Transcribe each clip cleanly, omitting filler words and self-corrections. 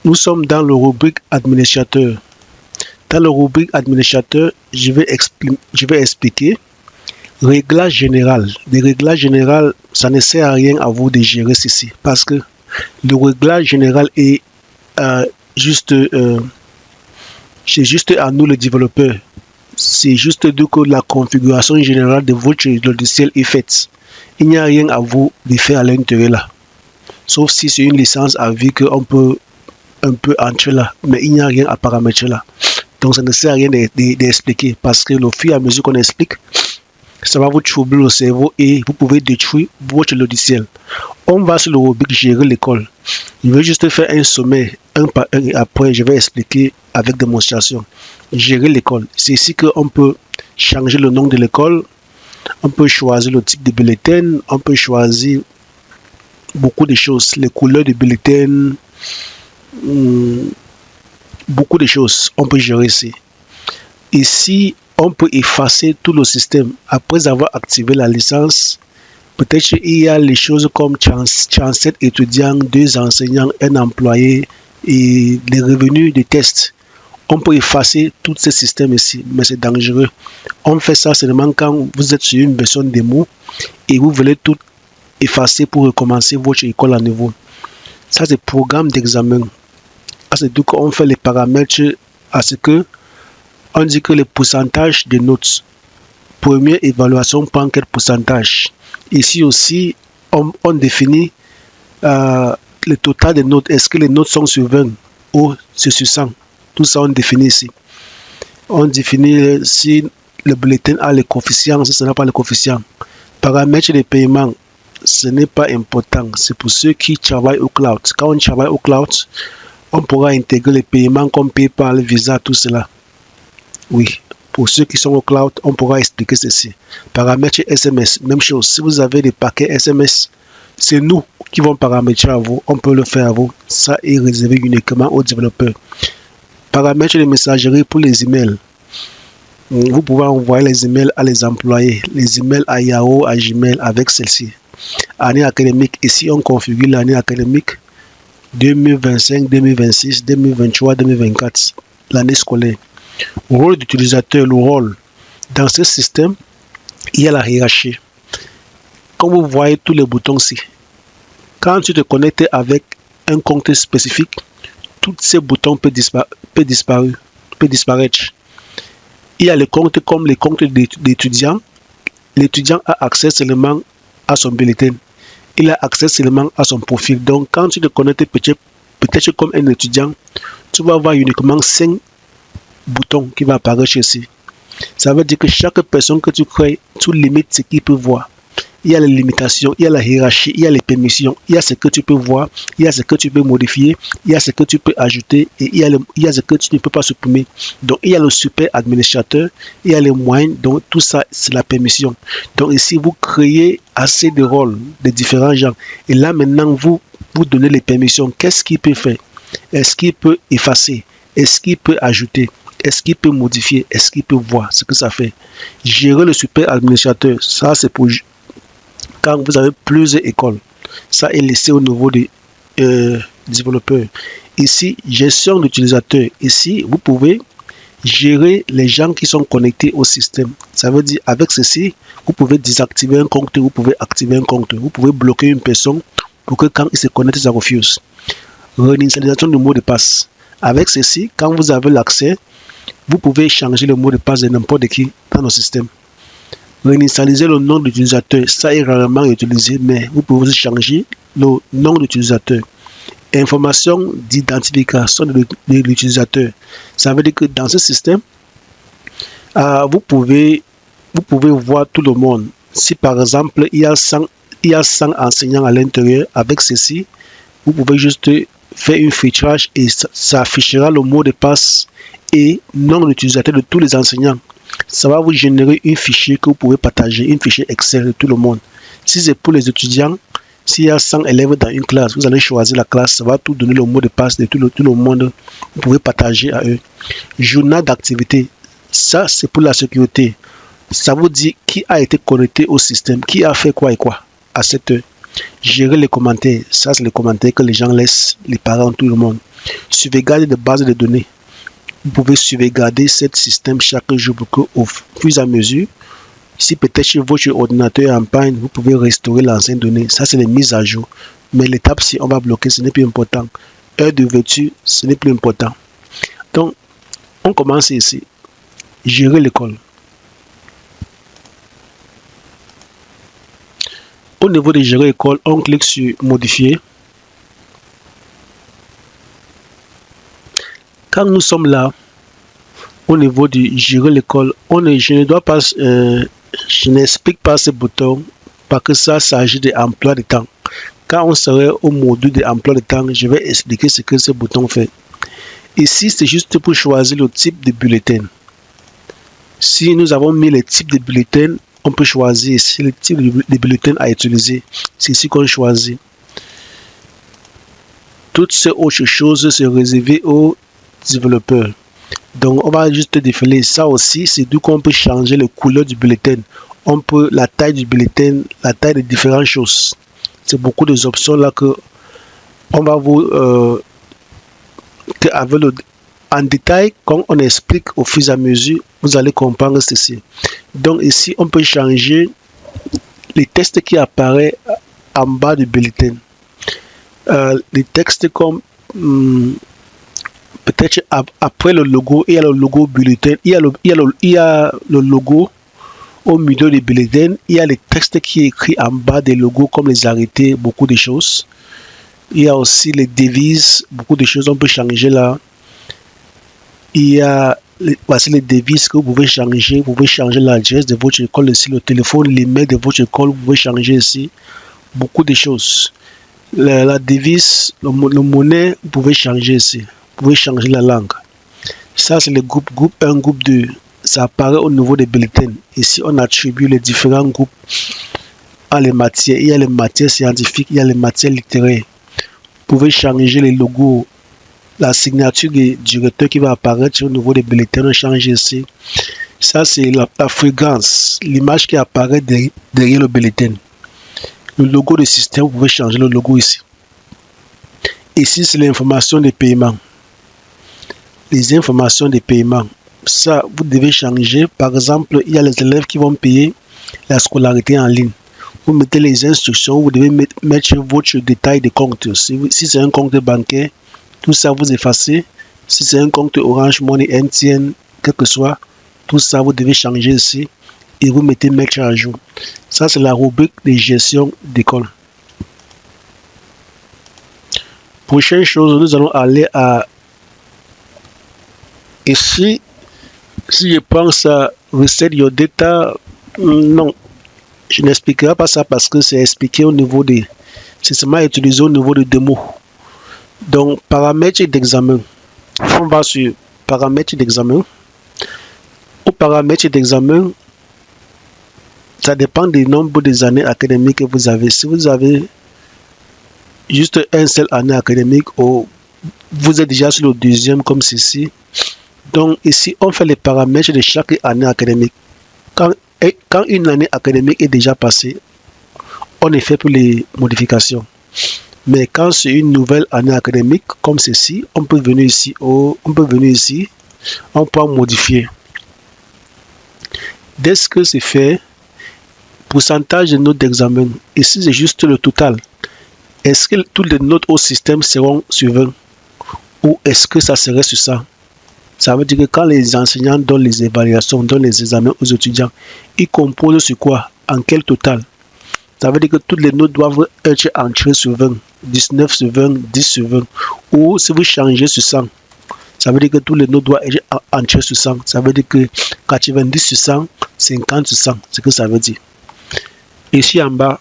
Nous sommes dans le rubrique administrateur. Dans le rubrique administrateur, je vais expliquer réglage général. Les réglages généraux, ça ne sert à rien à vous de gérer ceci parce que le réglage général est c'est juste à nous les développeurs. C'est juste de que la configuration générale de votre logiciel est faite. Il n'y a rien à vous de faire à l'intérieur là. Sauf si c'est une licence à vie qu'on peut un peu entrer là. Mais il n'y a rien à paramétrer là. Donc ça ne sert à rien d'expliquer parce que au fur et à mesure qu'on explique, ça va vous troubler le cerveau et vous pouvez détruire votre logiciel. On va sur le rubrique gérer l'école. Je vais juste faire un sommaire, un par un, et après je vais expliquer avec démonstration. Gérer l'école. C'est ici qu'on peut changer le nom de l'école, on peut choisir le type de bulletin, on peut choisir beaucoup de choses, les couleurs de bulletin, beaucoup de choses, on peut gérer ici. Ici, on peut effacer tout le système. Après avoir activé la licence, peut-être il y a les choses comme 37 étudiants, 2 enseignants, 1 employé et les revenus des tests. On peut effacer tous ces systèmes ici, mais c'est dangereux. On fait ça seulement quand vous êtes sur une version démo et vous voulez tout effacer pour recommencer votre école à nouveau. Ça, c'est programme d'examen. C'est tout qu'on fait les paramètres à ce que on dit que le pourcentage de notes, première évaluation prend quel pourcentage. Ici aussi, on définit le total de notes. Est-ce que les notes sont sur 20 ou sur 100? Tout ça, on définit ici. On définit si le bulletin a les coefficients, si ce n'a pas les coefficients. Paramètres de paiement, ce n'est pas important. C'est pour ceux qui travaillent au cloud. Quand on travaille au cloud, on pourra intégrer les paiements comme PayPal, Visa, tout cela. Oui, pour ceux qui sont au cloud, on pourra expliquer ceci. Paramètres SMS, même chose. Si vous avez des paquets SMS, c'est nous qui vont paramétrer à vous. On peut le faire à vous. Ça est réservé uniquement aux développeurs. Paramètres de messagerie pour les emails. Vous pouvez envoyer les emails à les employés, les emails à Yahoo, à Gmail avec celle-ci. Année académique, ici on configure l'année académique 2025, 2026, 2023, 2024, l'année scolaire. Rôle d'utilisateur, le rôle. Dans ce système, il y a la hiérarchie. Comme vous voyez tous les boutons ici, quand tu te connectes avec un compte spécifique, tous ces boutons peuvent disparaître. Il y a les comptes comme les comptes d'étudiants. L'étudiant a accès seulement à son bulletin. Il a accès seulement à son profil. Donc, quand tu te connectes peut-être comme un étudiant, tu vas avoir uniquement 5 boutons qui vont apparaître ici. Ça veut dire que chaque personne que tu crées, tu limites ce qu'il peut voir. Il y a les limitations, il y a la hiérarchie, il y a les permissions, il y a ce que tu peux voir, il y a ce que tu peux modifier, il y a ce que tu peux ajouter et il y a ce que tu ne peux pas supprimer. Donc, il y a le super administrateur, il y a les moyens, donc tout ça, c'est la permission. Donc, ici, vous créez assez de rôles de différents genres. Et là, maintenant, vous donnez les permissions. Qu'est-ce qu'il peut faire? Est-ce qu'il peut effacer? Est-ce qu'il peut ajouter? Est-ce qu'il peut modifier? Est-ce qu'il peut voir ce que ça fait? Gérer le super administrateur, ça, c'est pour quand vous avez plusieurs écoles. Ça est laissé au niveau des développeurs. Ici, gestion d'utilisateurs. Ici, vous pouvez gérer les gens qui sont connectés au système. Ça veut dire, avec ceci, vous pouvez désactiver un compte, vous pouvez activer un compte. Vous pouvez bloquer une personne pour que quand il se connecte, ça refuse. Réinitialisation du mot de passe. Avec ceci, quand vous avez l'accès, vous pouvez changer le mot de passe de n'importe qui dans le système. Réinitialiser le nom d'utilisateur, ça est rarement utilisé, mais vous pouvez changer le nom d'utilisateur. Information d'identification de l'utilisateur. Ça veut dire que dans ce système, vous pouvez voir tout le monde. Si par exemple, il y a 100 enseignants à l'intérieur, avec ceci, vous pouvez juste faire un filtrage et ça affichera le mot de passe et nom d'utilisateur de tous les enseignants. Ça va vous générer un fichier que vous pouvez partager, un fichier Excel de tout le monde. Si c'est pour les étudiants, s'il y a 100 élèves dans une classe, vous allez choisir la classe, ça va tout donner le mot de passe de tout le monde. Vous pouvez partager à eux. Journal d'activité, ça c'est pour la sécurité. Ça vous dit qui a été connecté au système, qui a fait quoi et quoi à cette heure. Gérer les commentaires, ça c'est les commentaires que les gens laissent, les parents, tout le monde. Sauvegarde de bases de données. Vous pouvez sauvegarder ce système chaque jour pour qu'au fur et à mesure, si peut-être votre ordinateur est en panne, vous pouvez restaurer l'ancienne donnée. Ça, c'est les mises à jour. Mais l'étape, si on va bloquer, ce n'est plus important. Heure d'ouverture, ce n'est plus important. Donc, on commence ici. Gérer l'école. Au niveau de gérer l'école, on clique sur modifier. Quand nous sommes là, au niveau de gérer l'école, je n'explique pas ce bouton parce que ça s'agit d'emploi de temps. Quand on serait au module d'emploi de temps, je vais expliquer ce que ce bouton fait. Ici, c'est juste pour choisir le type de bulletin. Si nous avons mis les types de bulletins, on peut choisir ici le type de bulletin à utiliser. C'est ici qu'on choisit. Toutes ces autres choses sont réservées aux développeurs. Donc, on va juste défiler ça aussi. C'est d'où qu'on peut changer la couleur du bulletin. On peut la taille du bulletin, la taille de différentes choses. C'est beaucoup de options là que on va vous en détail, quand on explique au fur et à mesure, vous allez comprendre ceci. Donc ici, on peut changer les textes qui apparaissent en bas du bulletin. Les textes comme peut-être après le logo, il y a le logo bulletin, il y a le logo au milieu du bulletin, il y a les textes qui est écrit en bas des logos comme les arrêtés, beaucoup de choses. Il y a aussi les devises, beaucoup de choses on peut changer là. Il y a voici les devises que vous pouvez changer. Vous pouvez changer l'adresse de votre école ici, le téléphone, l'email de votre école, vous pouvez changer ici. Beaucoup de choses. La devise, le monnaie, vous pouvez changer ici. Vous pouvez changer la langue. Ça, c'est le groupe 1, groupe 2. Ça apparaît au niveau des bulletins. Ici, on attribue les différents groupes à les matières. Il y a les matières scientifiques, il y a les matières littéraires. Vous pouvez changer les logos. La signature du directeur qui va apparaître au niveau des bulletins, on change ici. Ça, c'est la fréquence, l'image qui apparaît derrière le bulletin. Le logo du système, vous pouvez changer le logo ici. Ici, c'est l'information des paiements. Les informations des paiements. Ça, vous devez changer. Par exemple, il y a les élèves qui vont payer la scolarité en ligne. Vous mettez les instructions, vous devez mettre votre détail de compte. Si c'est un compte bancaire, tout ça vous effacez. Si c'est un compte Orange Money, MTN, quel que soit, tout ça vous devez changer ici et vous mettez mettre à jour. Ça, c'est la rubrique de gestion d'école. Prochaine chose, nous allons aller à ici. Si je pense à Reset Your Data, non, je n'expliquerai pas ça parce que c'est expliqué au niveau des. C'est seulement utilisé au niveau de démo. Donc, paramètres d'examen. On va sur paramètres d'examen. Au paramètres d'examen, ça dépend du nombre des années académiques que vous avez. Si vous avez juste un seul année académique ou vous êtes déjà sur le deuxième comme ceci. Donc, ici, on fait les paramètres de chaque année académique. Quand une année académique est déjà passée, on ne fait plus les modifications. Mais quand c'est une nouvelle année académique comme ceci, on peut venir ici, on peut modifier. Dès que c'est fait, pourcentage de notes d'examen. Ici, c'est juste le total. Est-ce que toutes les notes au système seront sur 20 ou est-ce que ça serait sur ça? Ça veut dire que quand les enseignants donnent les évaluations, donnent les examens aux étudiants, ils composent sur quoi? En quel total? Ça veut dire que toutes les notes doivent être entrées sur 20, 19 sur 20, 10 sur 20. Ou si vous changez sur 100, ça veut dire que toutes les notes doivent être entrées sur 100. Ça veut dire que 90 sur 100, 50 sur 100, c'est ce que ça veut dire. Ici en bas,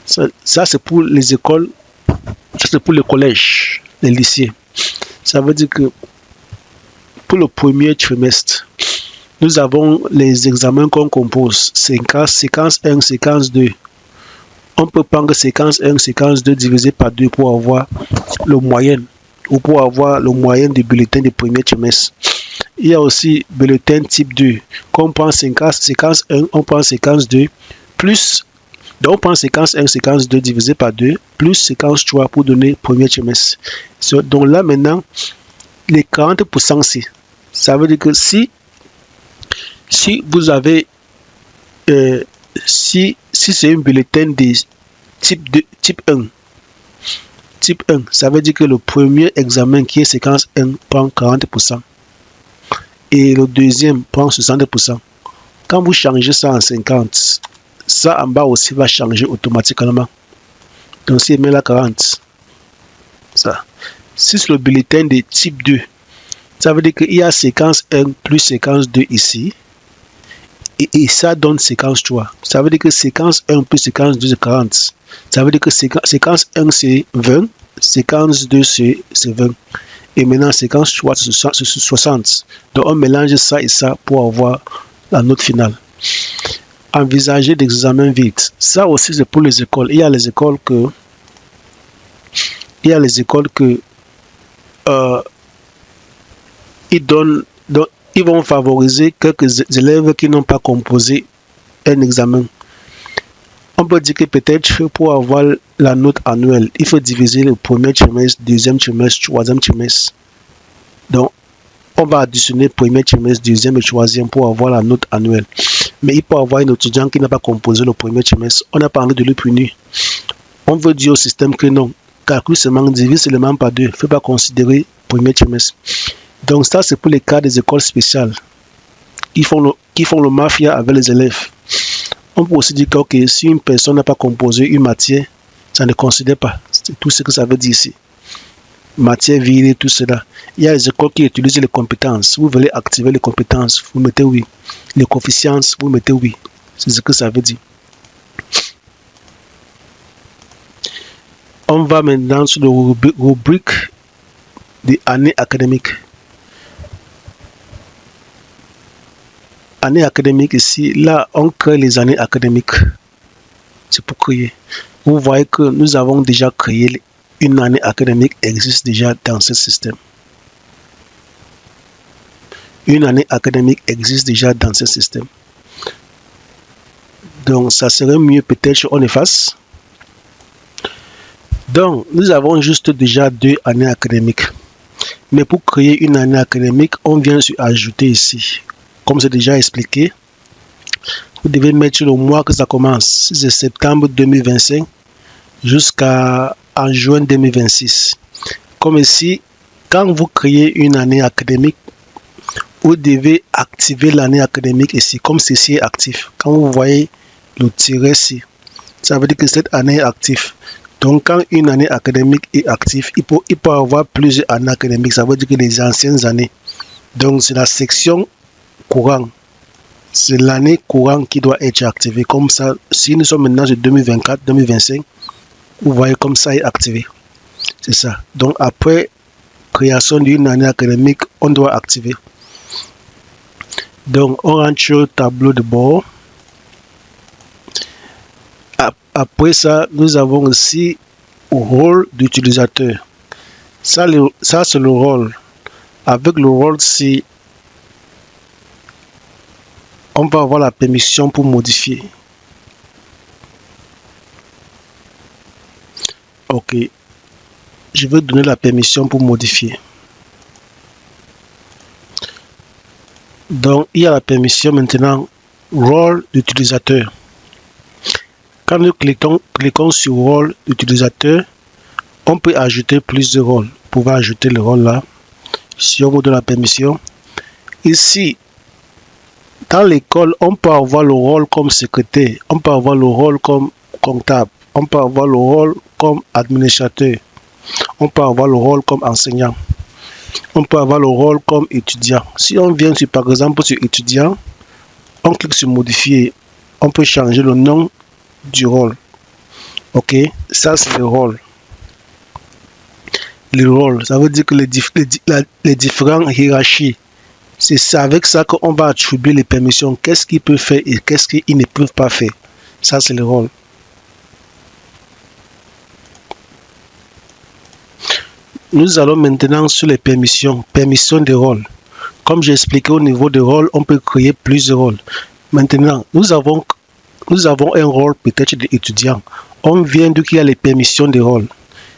ça c'est pour les écoles, ça c'est pour les collèges, les lycées. Ça veut dire que pour le premier trimestre, nous avons les examens qu'on compose, séquence 1, séquence 2. On peut prendre séquence 1, séquence 2 divisé par 2 pour avoir le moyenne ou pour avoir le moyen du bulletin du premier trimestre. Il y a aussi bulletin type 2. Quand on prend séquence 1, on prend séquence 2 plus Donc, on prend séquence 1, séquence 2 divisé par 2, plus séquence 3 pour donner premier trimestre. Donc là, maintenant, les 40%, ça veut dire que si vous avez, si c'est un bulletin de type 1, ça veut dire que le premier examen qui est séquence 1 prend 40% et le deuxième prend 60%. Quand vous changez ça en 50, ça en bas aussi va changer automatiquement. Donc si je mets là 40, ça. Si c'est le bulletin de type 2, ça veut dire qu'il y a séquence 1 plus séquence 2 ici. Et ça donne séquence 3. Ça veut dire que séquence 1 plus séquence 2 c'est 40. Ça veut dire que séquence 1 c'est 20, séquence 2 c'est 20. Et maintenant séquence 3 c'est 60. Donc on mélange ça et ça pour avoir la note finale. Envisager l'examen vite. Ça aussi c'est pour les écoles. Il y a les écoles que ils vont favoriser quelques élèves qui n'ont pas composé un examen. On peut dire que peut-être pour avoir la note annuelle, il faut diviser le premier trimestre, deuxième trimestre, troisième trimestre. Donc, on va additionner premier trimestre, deuxième et troisième pour avoir la note annuelle. Mais il peut y avoir un étudiant qui n'a pas composé le premier trimestre. On a parlé de lui punir. On veut dire au système que non, calcule seulement, divise seulement par 2. Il ne faut pas considérer premier trimestre. Donc ça, c'est pour les cas des écoles spéciales qui font le mafia avec les élèves. On peut aussi dire que okay, si une personne n'a pas composé une matière, ça ne considère pas. C'est tout ce que ça veut dire ici. Matière virée, tout cela. Il y a les écoles qui utilisent les compétences. Vous voulez activer les compétences, vous mettez oui. Les coefficients, vous mettez oui. C'est ce que ça veut dire. On va maintenant sur le rubrique des années académiques. Année académique ici, là, on crée les années académiques. C'est pour créer. Vous voyez que nous avons déjà créé une année académique existe déjà dans ce système. Une année académique existe déjà dans ce système. Donc, ça serait mieux peut-être qu'on efface. Donc, nous avons juste déjà 2 années académiques. Mais pour créer une année académique, on vient ajouter ici. Comme c'est déjà expliqué, vous devez mettre le mois que ça commence. Si c'est septembre 2025 jusqu'à juin 2026. Comme ici, quand vous créez une année académique, vous devez activer l'année académique ici, comme ceci est actif. Quand vous voyez le tiret ici, ça veut dire que cette année est active. Donc, quand une année académique est active, il peut y avoir plusieurs années académiques. Ça veut dire que les anciennes années. Donc, c'est la section courant. C'est l'année courant qui doit être activée. Comme ça, si nous sommes maintenant en 2024, 2025, vous voyez comme ça est activé. C'est ça. Donc, après création d'une année académique, on doit activer. Donc, on rentre au tableau de bord. Après ça, nous avons aussi le rôle d'utilisateur. Ça c'est le rôle. Avec le rôle, si on va avoir la permission pour modifier. Ok. Je vais donner la permission pour modifier. Donc, il y a la permission maintenant, rôle d'utilisateur. Quand nous cliquons sur rôle d'utilisateur, on peut ajouter plusieurs rôles. Vous pouvez ajouter le rôle là. Si on vous donne la permission. Ici, dans l'école, on peut avoir le rôle comme secrétaire. On peut avoir le rôle comme comptable. On peut avoir le rôle comme administrateur. On peut avoir le rôle comme enseignant. On peut avoir le rôle comme étudiant. Si on vient sur, par exemple sur étudiant, on clique sur modifier. On peut changer le nom du rôle. Ok, ça c'est le rôle. Le rôle, ça veut dire que les différentes hiérarchies, c'est avec ça qu'on va attribuer les permissions. Qu'est-ce qu'ils peuvent faire et qu'est-ce qu'ils ne peuvent pas faire. Ça c'est le rôle. Nous allons maintenant sur les permissions. Permission de rôle. Comme j'ai expliqué au niveau de rôle, on peut créer plusieurs rôles. Maintenant, nous avons nous avons un rôle peut-être d'étudiant. On vient d'où qu'il y a les permissions de rôle.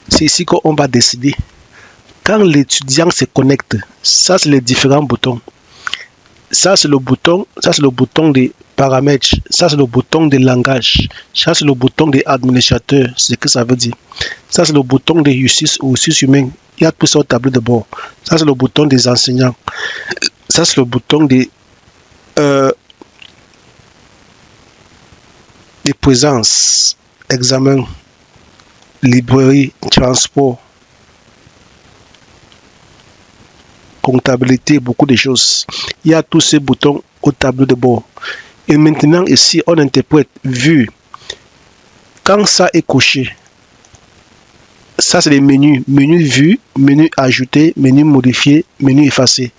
C'est ici qu'on va décider. Quand l'étudiant se connecte, ça c'est les différents boutons. Ça c'est le bouton des paramètres. Ça c'est le bouton des langages. Ça c'est le bouton des administrateurs. C'est ce que ça veut dire. Ça c'est le bouton des justice ou ressources humaines. Il y a tout ça au tableau de bord. Ça c'est le bouton des enseignants. Ça c'est le bouton des présences, examen, librairie, transport, comptabilité, beaucoup de choses. Il y a tous ces boutons au tableau de bord. Et maintenant, ici, on interprète vue. Quand ça est coché, ça c'est les menus. Menu vue, menu ajouter, menu modifier, menu effacer.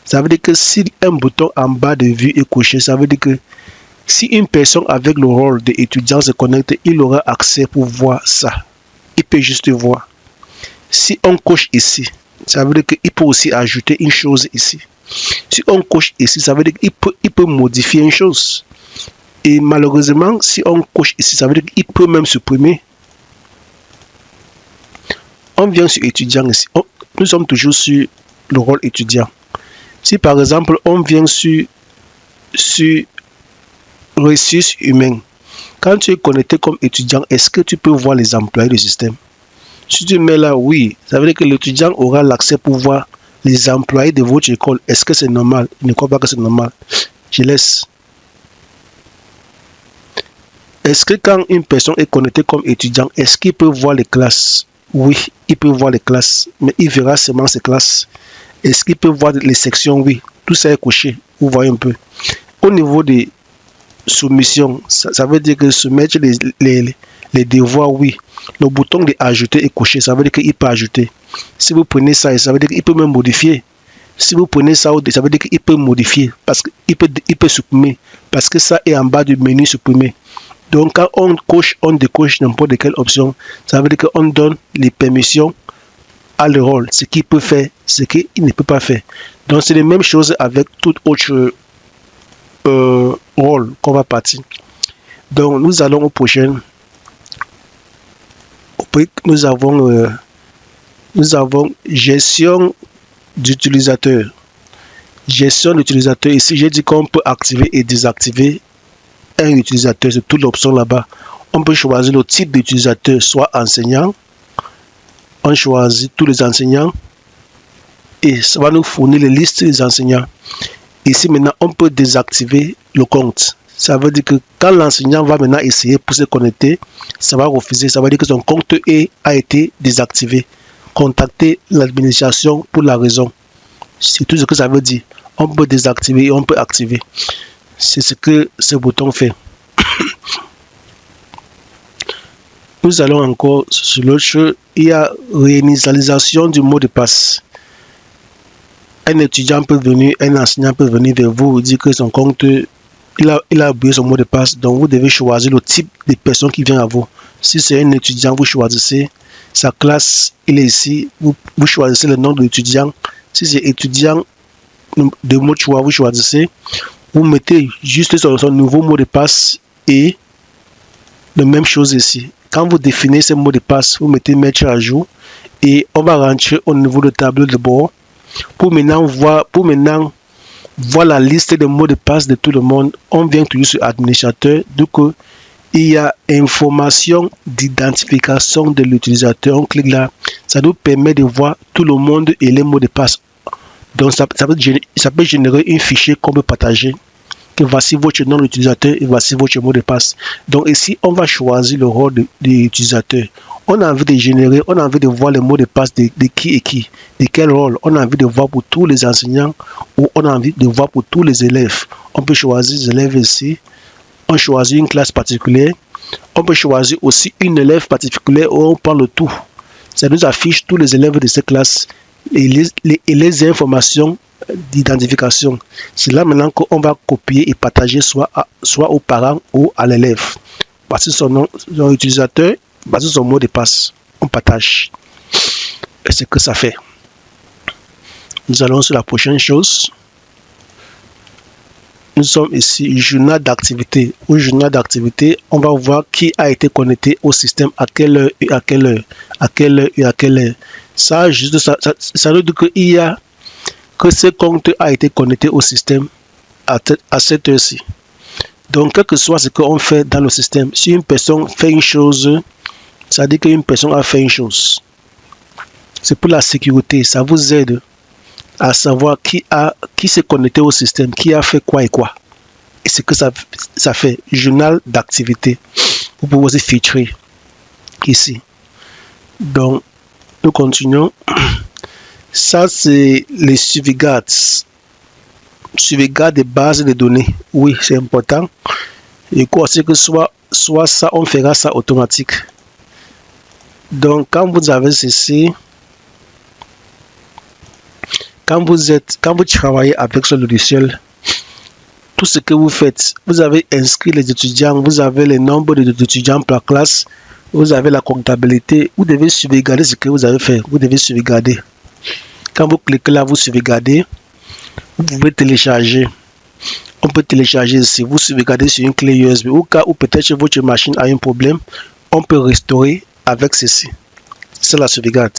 Ça veut dire que si un bouton en bas de vue est coché, ça veut dire que si une personne avec le rôle d'étudiant se connecte, il aura accès pour voir ça. Il peut juste voir. Si on coche ici, ça veut dire qu'il peut aussi ajouter une chose ici. Si on coche ici, ça veut dire qu'il peut modifier une chose. Et malheureusement, si on coche ici, ça veut dire qu'il peut même supprimer. On vient sur étudiant ici. Nous sommes toujours sur le rôle étudiant. Si par exemple, on vient sur ressources humaines, quand tu es connecté comme étudiant, est-ce que tu peux voir les employés du système? Si tu mets là, oui, ça veut dire que l'étudiant aura l'accès pour voir les employés de votre école. Est-ce que c'est normal? Je ne crois pas que c'est normal. Je laisse. Est-ce que quand une personne est connectée comme étudiant, est-ce qu'il peut voir les classes? Oui, il peut voir les classes, mais il verra seulement ces classes. Est-ce qu'il peut voir les sections? Oui, tout ça est coché. Vous voyez un peu. Au niveau des soumissions, ça veut dire que soumettre les devoirs, oui. Le bouton de ajouter est coché, ça veut dire qu'il peut ajouter. Si vous prenez ça, ça veut dire qu'il peut même modifier. Si vous prenez ça, ça veut dire qu'il peut modifier, parce qu'il peut supprimer, parce que ça est en bas du menu supprimer. Donc quand on coche, on décoche n'importe quelle option, ça veut dire qu'on donne les permissions à le rôle, ce qu'il peut faire, ce qu'il ne peut pas faire. Donc c'est la même chose avec tout autre rôle qu'on va partir. Donc nous allons au prochain. Nous avons gestion d'utilisateur. Gestion d'utilisateur. Ici, j'ai dit qu'on peut activer et désactiver un utilisateur. C'est toute l'option là-bas. On peut choisir le type d'utilisateur, soit enseignant. On choisit tous les enseignants et ça va nous fournir les listes des enseignants. Ici, maintenant, on peut désactiver le compte. Ça veut dire que quand l'enseignant va maintenant essayer pour se connecter, ça va refuser. Ça veut dire que son compte a été désactivé. Contactez l'administration pour la raison. C'est tout ce que ça veut dire. On peut désactiver et on peut activer. C'est ce que ce bouton fait. Nous allons encore sur l'autre chose. Il y a réinitialisation du mot de passe. Un étudiant peut venir, un enseignant peut venir vers vous dire que son compte, il a oublié son mot de passe. Donc vous devez choisir le type de personne qui vient à vous. Si c'est un étudiant, vous choisissez sa classe, il est ici. Vous choisissez le nom de l'étudiant. Si c'est étudiant de mot de choix, vous choisissez. Vous mettez juste son nouveau mot de passe et la même chose ici. Quand vous définissez ce mot de passe, vous mettez mettre à jour et on va rentrer au niveau du tableau de bord pour maintenant voir la liste de mots de passe de tout le monde. On vient toujours sur administrateur, donc il y a information d'identification de l'utilisateur. On clique là, ça nous permet de voir tout le monde et les mots de passe. Donc ça peut générer un fichier qu'on peut partager. Que voici votre nom d'utilisateur et voici votre mot de passe. Donc ici, on va choisir le rôle de l'utilisateur. On a envie de générer, on a envie de voir les mots de passe de qui et qui, de quel rôle. On a envie de voir pour tous les enseignants ou on a envie de voir pour tous les élèves. On peut choisir les élèves ici. On choisit une classe particulière. On peut choisir aussi une élève particulière où on prend le tout. Ça nous affiche tous les élèves de cette classe et les informations d'identification. C'est là maintenant qu'on va copier et partager soit aux parents ou à l'élève. Voici son nom, son utilisateur, voici son mot de passe. On partage. Et c'est ce que ça fait. Nous allons sur la prochaine chose. nous sommes ici, journal d'activité. Au journal d'activité, on va voir qui a été connecté au système, à quelle heure et à quelle heure, à quelle heure et à quelle heure. Ça, juste ça veut dire que ce compte a été connecté au système à cette heure-ci. Donc, quel que soit ce qu'on fait dans le système, si une personne fait une chose, ça dit qu'une personne a fait une chose. C'est pour la sécurité, ça vous aide à savoir qui s'est connecté au système, qui a fait quoi et quoi. Et ce que ça fait, journal d'activité. Vous pouvez aussi filtrer ici. Donc, nous continuons. Ça, c'est les sauvegardes. Sauvegarde des bases de données. Oui, c'est important. Et quoi, c'est que soit ça, on fera ça automatique. Donc, quand vous avez ceci, quand vous travaillez avec ce logiciel, tout ce que vous faites, vous avez inscrit les étudiants, vous avez le nombre d'étudiants par classe, vous avez la comptabilité, vous devez sauvegarder ce que vous avez fait, vous devez sauvegarder. Quand vous cliquez là, vous sauvegardez, vous pouvez télécharger. On peut télécharger ici, vous sauvegardez sur une clé USB. Au cas où peut-être votre machine a un problème, on peut restaurer avec ceci. C'est la sauvegarde.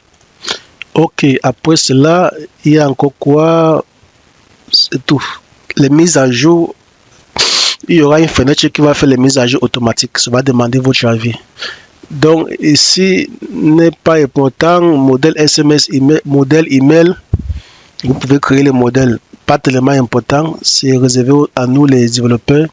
Ok, après cela, il y a encore quoi? C'est tout. Les mises à jour, il y aura une fenêtre qui va faire les mises à jour automatiques. Ça va demander votre avis. Donc ici n'est pas important. Modèle SMS, modèle email. Vous pouvez créer le modèle. Pas tellement important. C'est réservé à nous les développeurs.